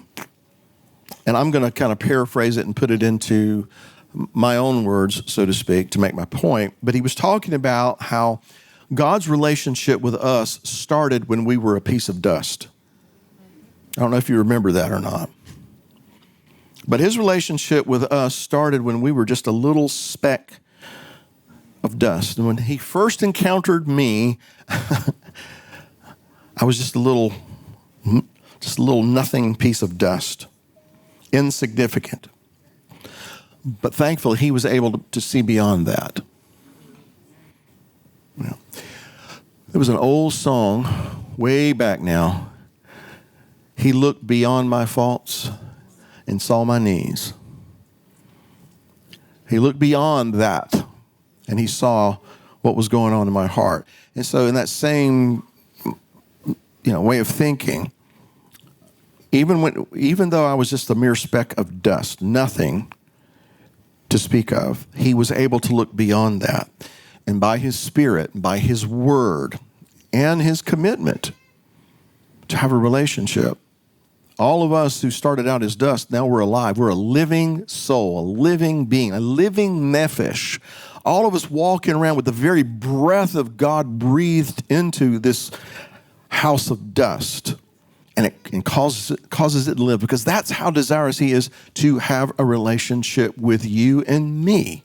And I'm going to kind of paraphrase it and put it into my own words, so to speak, to make my point. But he was talking about how God's relationship with us started when we were a piece of dust. I don't know if you remember that or not. But his relationship with us started when we were just a little speck of dust. And when he first encountered me, I was just a little nothing piece of dust, insignificant. But thankfully, he was able to see beyond that. Well, there was an old song way back now. He looked beyond my faults and saw my knees. He looked beyond that, and he saw what was going on in my heart. And so in that same way of thinking, even though I was just a mere speck of dust, nothing to speak of, he was able to look beyond that. And by his Spirit, by his word, and his commitment to have a relationship, all of us who started out as dust, now we're alive. We're a living soul, a living being, a living nephesh. All of us walking around with the very breath of God breathed into this house of dust. And it causes it to live, because that's how desirous he is to have a relationship with you and me.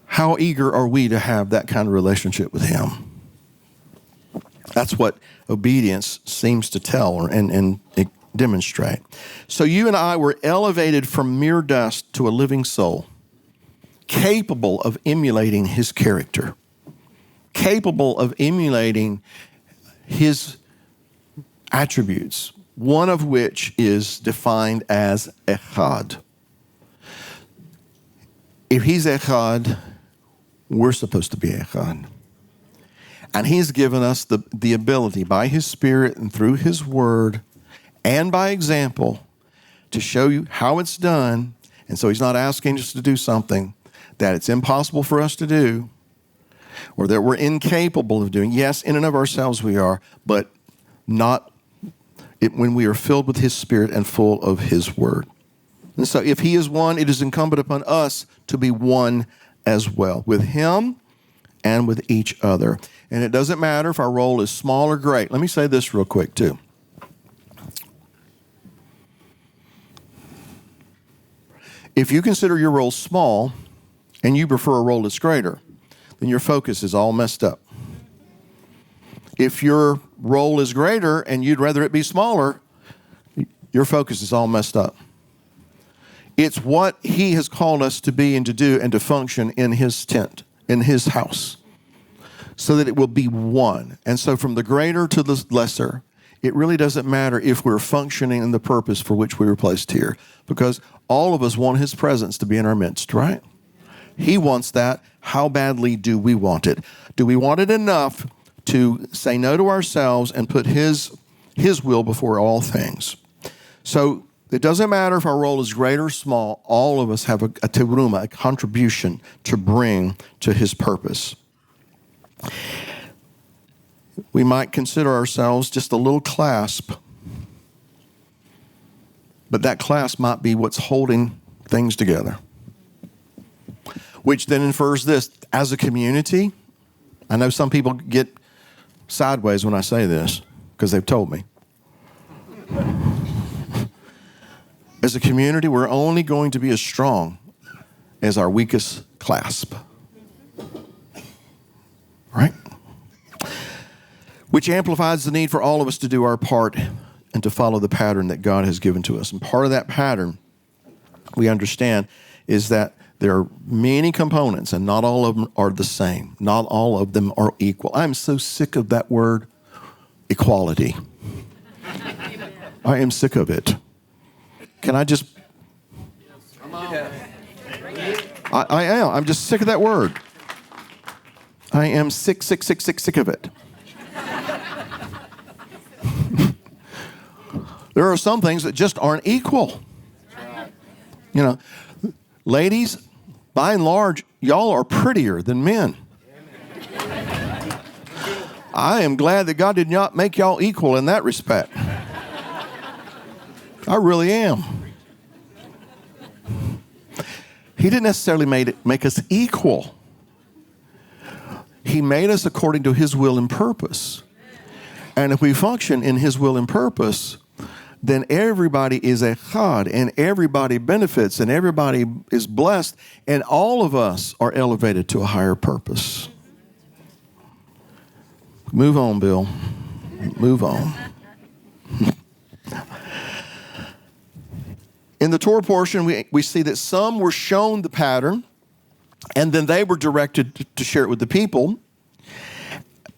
How eager are we to have that kind of relationship with him? That's what obedience seems to tell and demonstrate. So you and I were elevated from mere dust to a living soul, capable of emulating his character, capable of emulating his attributes, one of which is defined as echad. If he's echad, we're supposed to be echad. And he's given us the ability by his Spirit and through his word and by example to show you how it's done. And so he's not asking us to do something that it's impossible for us to do or that we're incapable of doing. Yes, in and of ourselves we are, but not when we are filled with his Spirit and full of his word. And so if he is one, it is incumbent upon us to be one as well, with him and with each other. And it doesn't matter if our role is small or great. Let me say this real quick too. If you consider your role small and you prefer a role that's greater, then your focus is all messed up. If your role is greater and you'd rather it be smaller, your focus is all messed up. It's what he has called us to be and to do and to function in his tent, in his house, so that it will be one. And so from the greater to the lesser, it really doesn't matter if we're functioning in the purpose for which we were placed here, because all of us want his presence to be in our midst, right? He wants that. How badly do we want it? Do we want it enough to say no to ourselves and put his will before all things? So it doesn't matter if our role is great or small. All of us have a teruma, a contribution to bring to his purpose. We might consider ourselves just a little clasp, but that clasp might be what's holding things together. Which then infers this: as a community, I know some people get sideways when I say this because they've told me. As a community, we're only going to be as strong as our weakest clasp. Right? Which amplifies the need for all of us to do our part and to follow the pattern that God has given to us. And part of that pattern, we understand, is that there are many components and not all of them are the same. Not all of them are equal. I'm so sick of that word, equality. I am sick of it. Can I just... I am. I'm just sick of that word. I am sick of it. There are some things that just aren't equal. You know, ladies, by and large, y'all are prettier than men. I am glad that God did not make y'all equal in that respect. I really am. He didn't necessarily make us equal. He made us according to his will and purpose. And if we function in his will and purpose, then everybody is echad, and everybody benefits, and everybody is blessed, and all of us are elevated to a higher purpose. Move on, Bill. Move on. In the Torah portion, we see that some were shown the pattern, and then they were directed to share it with the people.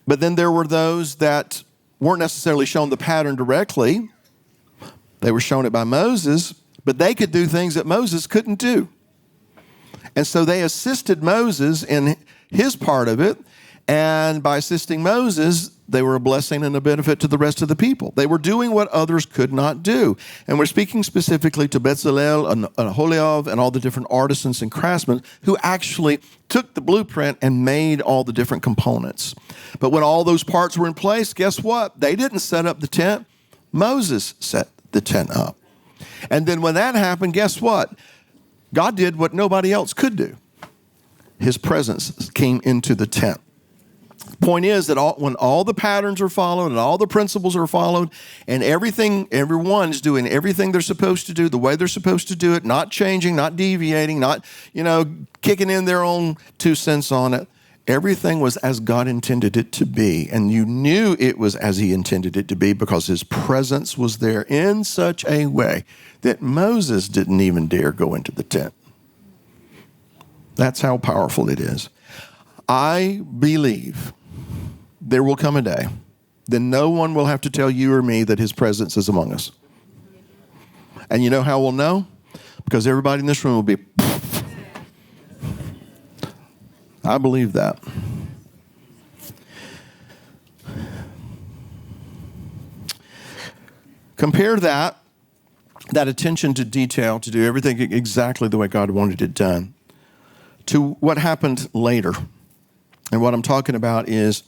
But then there were those that weren't necessarily shown the pattern directly. They were shown it by Moses, but they could do things that Moses couldn't do. And so they assisted Moses in his part of it, and by assisting Moses, they were a blessing and a benefit to the rest of the people. They were doing what others could not do. And we're speaking specifically to Bezalel and Aholiab and all the different artisans and craftsmen who actually took the blueprint and made all the different components. But when all those parts were in place, guess what? They didn't set up the tent. Moses set the tent up. And then when that happened, guess what? God did what nobody else could do. His presence came into the tent. Point is that when all the patterns are followed and all the principles are followed and everyone is doing everything they're supposed to do, the way they're supposed to do it, not changing, not deviating, not, kicking in their own 2 cents on it, everything was as God intended it to be. And you knew it was as he intended it to be because his presence was there in such a way that Moses didn't even dare go into the tent. That's how powerful it is. I believe there will come a day that no one will have to tell you or me that his presence is among us. And you know how we'll know? Because everybody in this room will be, I believe that. Compare that attention to detail, to do everything exactly the way God wanted it done, to what happened later. And what I'm talking about is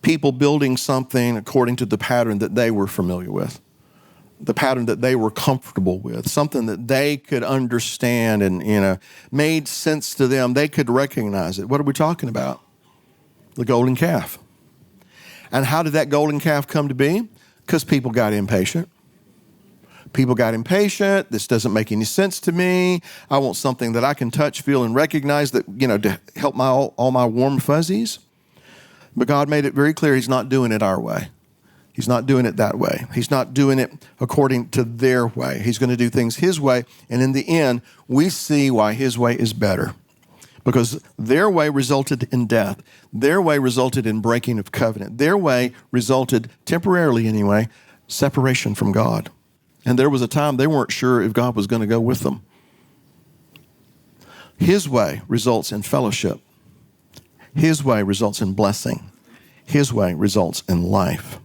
people building something according to the pattern that they were familiar with, the pattern that they were comfortable with, something that they could understand and, made sense to them. They could recognize it. What are we talking about? The golden calf. And how did that golden calf come to be? Because people got impatient. People got impatient. This doesn't make any sense to me. I want something that I can touch, feel, and recognize that, to help all my warm fuzzies. But God made it very clear he's not doing it our way. He's not doing it that way. He's not doing it according to their way. He's going to do things his way. And in the end, we see why his way is better. Because their way resulted in death. Their way resulted in breaking of covenant. Their way resulted, temporarily anyway, separation from God. And there was a time they weren't sure if God was going to go with them. His way results in fellowship. His way results in blessing. His way results in life.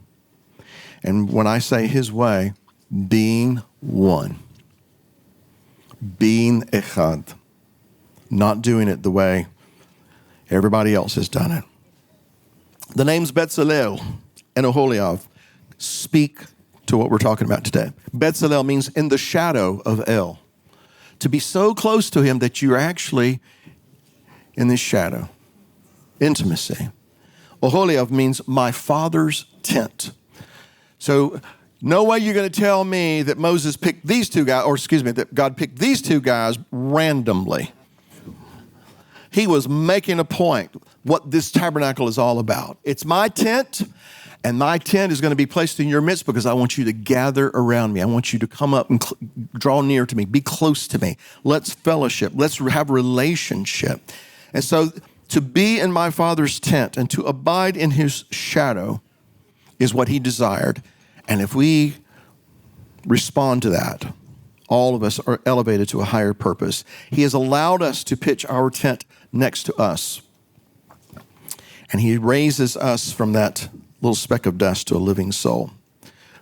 And when I say his way, being one. Being echad. Not doing it the way everybody else has done it. The names Bezalel and Aholiab speak to what we're talking about today. Bezalel means in the shadow of El. To be so close to him that you're actually in this shadow. Intimacy. Aholiab means my father's tent. So no way you're going to tell me that Moses picked these two guys, that God picked these two guys randomly. He was making a point what this tabernacle is all about. It's my tent. And my tent is going to be placed in your midst because I want you to gather around me. I want you to come up and draw near to me. Be close to me. Let's fellowship. Let's have relationship. And so to be in my Father's tent and to abide in his shadow is what he desired. And if we respond to that, all of us are elevated to a higher purpose. He has allowed us to pitch our tent next to us. And he raises us from that little speck of dust to a living soul.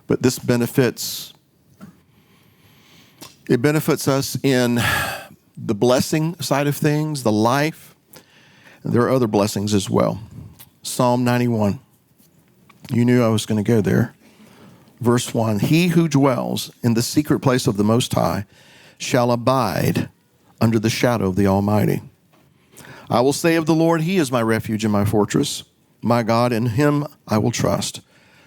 But this benefits us in the blessing side of things, the life. There are other blessings as well. Psalm 91. You knew I was going to go there. Verse 1, he who dwells in the secret place of the Most High shall abide under the shadow of the Almighty. I will say of the Lord, he is my refuge and my fortress. My God, in him I will trust.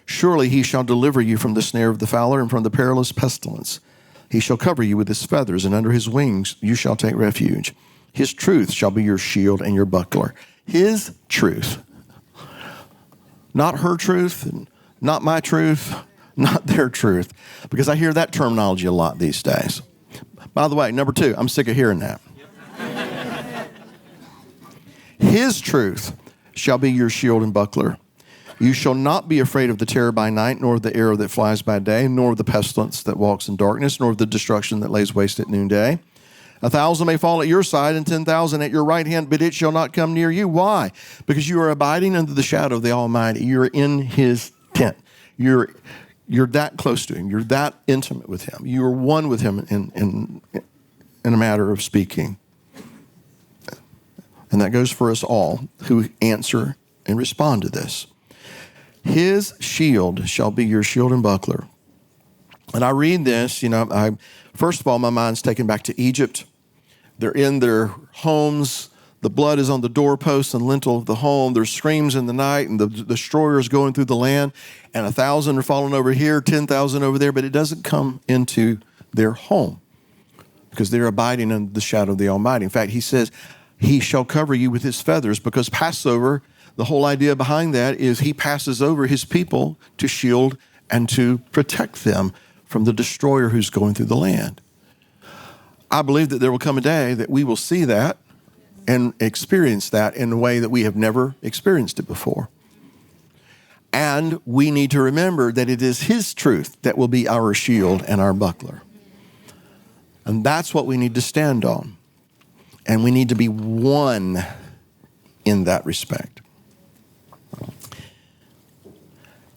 Surely he shall deliver you from the snare of the fowler and from the perilous pestilence. He shall cover you with his feathers, and under his wings you shall take refuge. His truth shall be your shield and your buckler. His truth. Not her truth, not my truth, not their truth. Because I hear that terminology a lot these days. By the way, number 2, I'm sick of hearing that. His truth shall be your shield and buckler. You shall not be afraid of the terror by night, nor of the arrow that flies by day, nor of the pestilence that walks in darkness, nor of the destruction that lays waste at noonday. 1,000 may fall at your side and 10,000 at your right hand, but it shall not come near you. Why? Because you are abiding under the shadow of the Almighty. You're in his tent. You're that close to him. You're that intimate with him. You are one with him in a matter of speaking. And that goes for us all who answer and respond to this. His shield shall be your shield and buckler. And I read this, first of all, my mind's taken back to Egypt. They're in their homes. The blood is on the doorposts and lintel of the home. There's screams in the night, and the destroyer is going through the land. And 1,000 are falling over here, 10,000 over there, but it doesn't come into their home because they're abiding under the shadow of the Almighty. In fact, he says, he shall cover you with his feathers, because Passover, the whole idea behind that is he passes over his people to shield and to protect them from the destroyer who's going through the land. I believe that there will come a day that we will see that and experience that in a way that we have never experienced it before. And we need to remember that it is his truth that will be our shield and our buckler. And that's what we need to stand on. And we need to be one in that respect.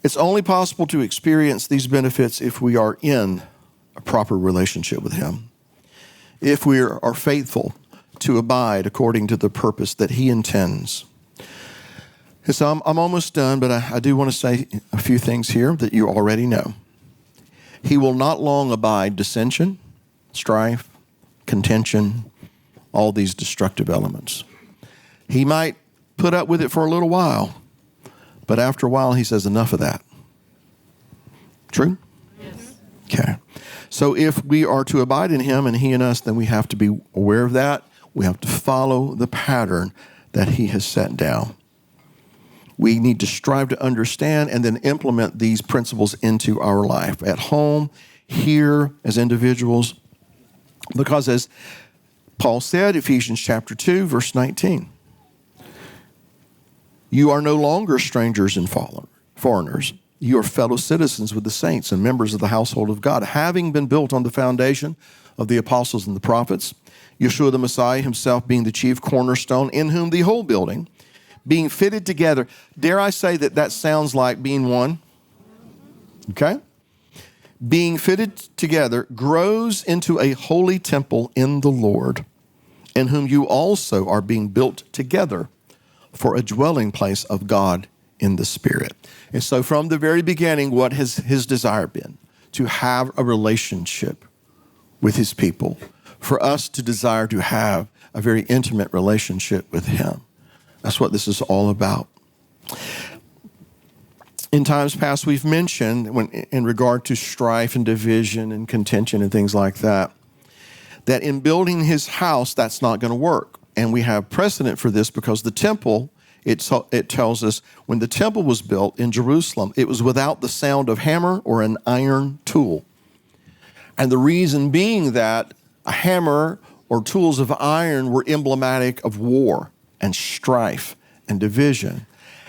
It's only possible to experience these benefits if we are in a proper relationship with him. If we are faithful to abide according to the purpose that he intends. And so I'm almost done, but I do want to say a few things here that you already know. He will not long abide dissension, strife, contention, all these destructive elements. He might put up with it for a little while, but after a while he says, enough of that. True? Yes. Okay. So if we are to abide in him and he in us, then we have to be aware of that. We have to follow the pattern that he has set down. We need to strive to understand and then implement these principles into our life at home, here as individuals. Because as Paul said, Ephesians chapter 2, verse 19, you are no longer strangers and foreigners. You are fellow citizens with the saints and members of the household of God, having been built on the foundation of the apostles and the prophets, Yeshua the Messiah himself being the chief cornerstone, in whom the whole building, being fitted together. Dare I say that sounds like being one? Okay? Being fitted together grows into a holy temple in the Lord, in whom you also are being built together for a dwelling place of God in the Spirit. And so from the very beginning, what has his desire been? To have a relationship with his people, for us to desire to have a very intimate relationship with him. That's what this is all about. In times past, we've mentioned in regard to strife and division and contention and things like that in building his house, that's not going to work. And we have precedent for this because the temple, it tells us when the temple was built in Jerusalem, it was without the sound of hammer or an iron tool. And the reason being that a hammer or tools of iron were emblematic of war and strife and division.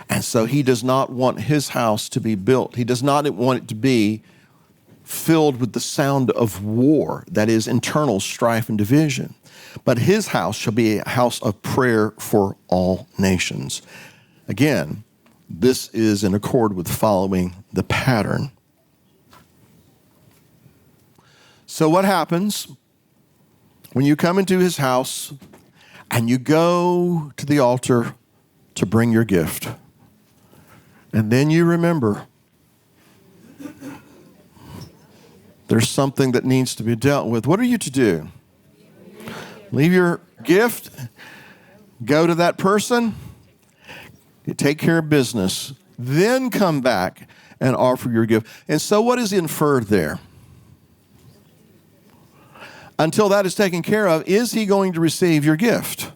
And so he does not want his house to be built. He does not want it to be filled with the sound of war, that is internal strife and division. But his house shall be a house of prayer for all nations. Again, this is in accord with following the pattern. So what happens when you come into his house and you go to the altar to bring your gift? And then you remember there's something that needs to be dealt with. What are you to do? Leave your gift, go to that person, you take care of business, then come back and offer your gift. And so what is inferred there? Until that is taken care of, is he going to receive your gift?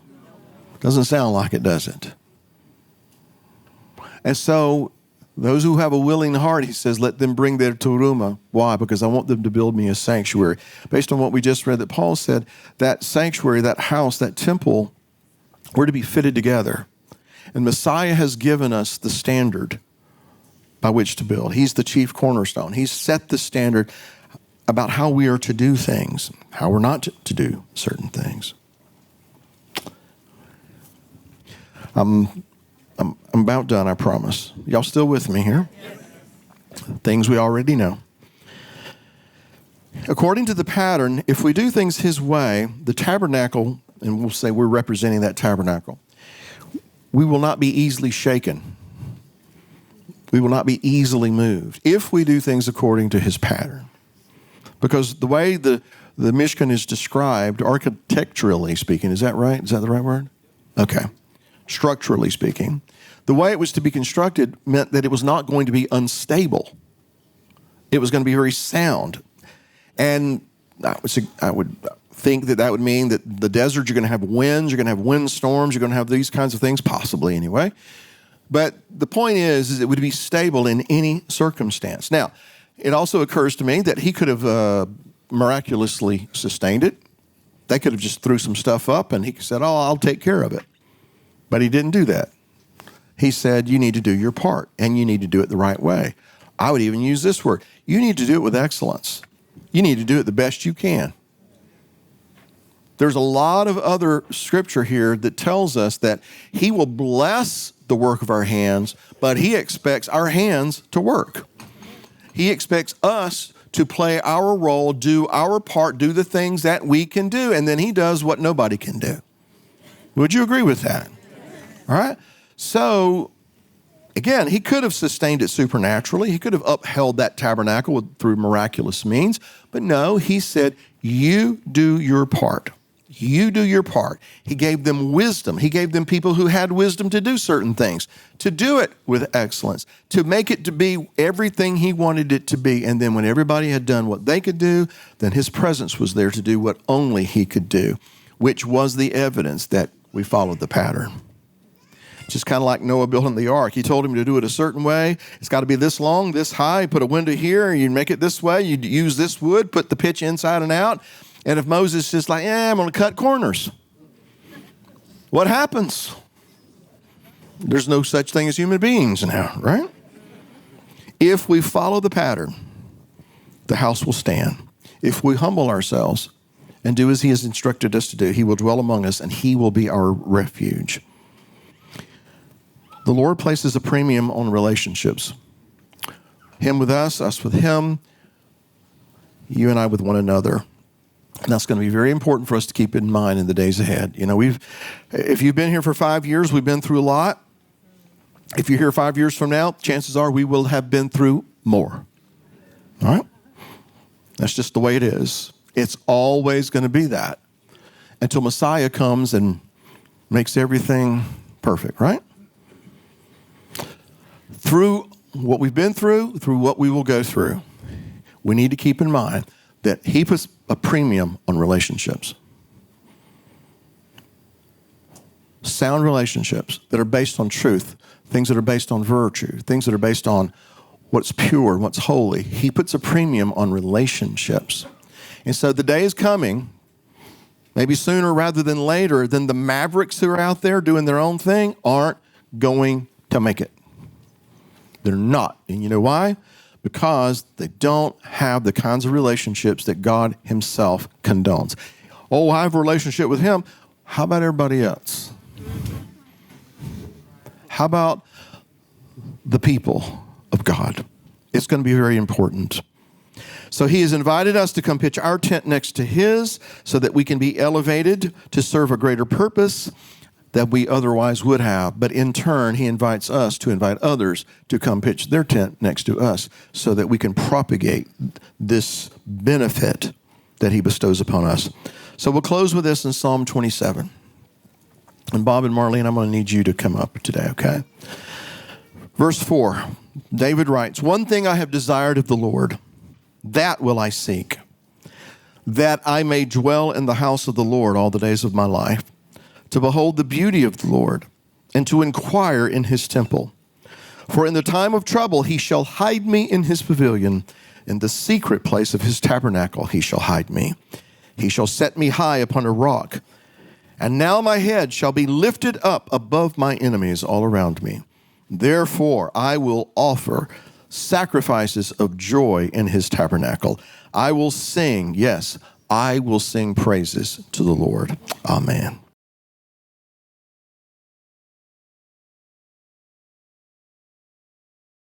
Doesn't sound like it, does it? And so Those who have a willing heart, he says, let them bring their Teruma. Why? Because I want them to build me a sanctuary. Based on what we just read that Paul said, that sanctuary, that house, that temple, we're to be fitted together. And Messiah has given us the standard by which to build. He's the chief cornerstone. He's set the standard about how we are to do things, how we're not to do certain things. I'm about done, I promise. Y'all still with me here? Yes. Things we already know. According to the pattern, if we do things his way, the tabernacle, and we'll say we're representing that tabernacle, we will not be easily shaken. We will not be easily moved if we do things according to his pattern. Because the way the mishkan is described, architecturally speaking, is that right? Is that the right word? Okay. Structurally speaking, the way it was to be constructed meant that it was not going to be unstable. It was going to be very sound. And I would think that would mean that the desert, you're going to have winds, you're going to have windstorms, you're going to have these kinds of things, possibly anyway. But the point is it would be stable in any circumstance. Now, it also occurs to me that he could have miraculously sustained it. They could have just threw some stuff up and he said, oh, I'll take care of it. But he didn't do that. He said, you need to do your part, and you need to do it the right way. I would even use this word. You need to do it with excellence. You need to do it the best you can. There's a lot of other scripture here that tells us that he will bless the work of our hands, but he expects our hands to work. He expects us to play our role, do our part, do the things that we can do, and then he does what nobody can do. Would you agree with that? All right? So, again, he could have sustained it supernaturally. He could have upheld that tabernacle through miraculous means. But no, he said, you do your part. You do your part. He gave them wisdom. He gave them people who had wisdom to do certain things, to do it with excellence, to make it to be everything he wanted it to be. And then when everybody had done what they could do, then his presence was there to do what only he could do, which was the evidence that we followed the pattern. Just kind of like Noah building the ark. He told him to do it a certain way. It's got to be this long, this high. Put a window here. You make it this way. You use this wood. Put the pitch inside and out. And if Moses is just like, I'm going to cut corners, what happens? There's no such thing as human beings now, right? If we follow the pattern, the house will stand. If we humble ourselves and do as he has instructed us to do, he will dwell among us and he will be our refuge. The Lord places a premium on relationships. Him with us with him, you and I with one another. And that's going to be very important for us to keep in mind in the days ahead. You know, if you've been here for 5 years, we've been through a lot. If you're here 5 years from now, chances are we will have been through more. All right? That's just the way it is. It's always going to be that until Messiah comes and makes everything perfect, right? Through what we've been through what we will go through, we need to keep in mind that he puts a premium on relationships. Sound relationships that are based on truth, things that are based on virtue, things that are based on what's pure, what's holy. He puts a premium on relationships. And so the day is coming, maybe sooner rather than later, then the mavericks who are out there doing their own thing aren't going to make it. They're not. And you know why? Because they don't have the kinds of relationships that God himself condones. Oh, I have a relationship with him. How about everybody else? How about the people of God? It's going to be very important. So he has invited us to come pitch our tent next to his so that we can be elevated to serve a greater purpose that we otherwise would have. But in turn, he invites us to invite others to come pitch their tent next to us so that we can propagate this benefit that he bestows upon us. So we'll close with this in Psalm 27. And Bob and Marlene, I'm going to need you to come up today, okay? Verse 4, David writes, "One thing I have desired of the Lord, that will I seek, that I may dwell in the house of the Lord all the days of my life, to behold the beauty of the Lord, and to inquire in his temple. For in the time of trouble he shall hide me in his pavilion. In the secret place of his tabernacle he shall hide me. He shall set me high upon a rock. And now my head shall be lifted up above my enemies all around me. Therefore I will offer sacrifices of joy in his tabernacle. I will sing, yes, I will sing praises to the Lord. Amen.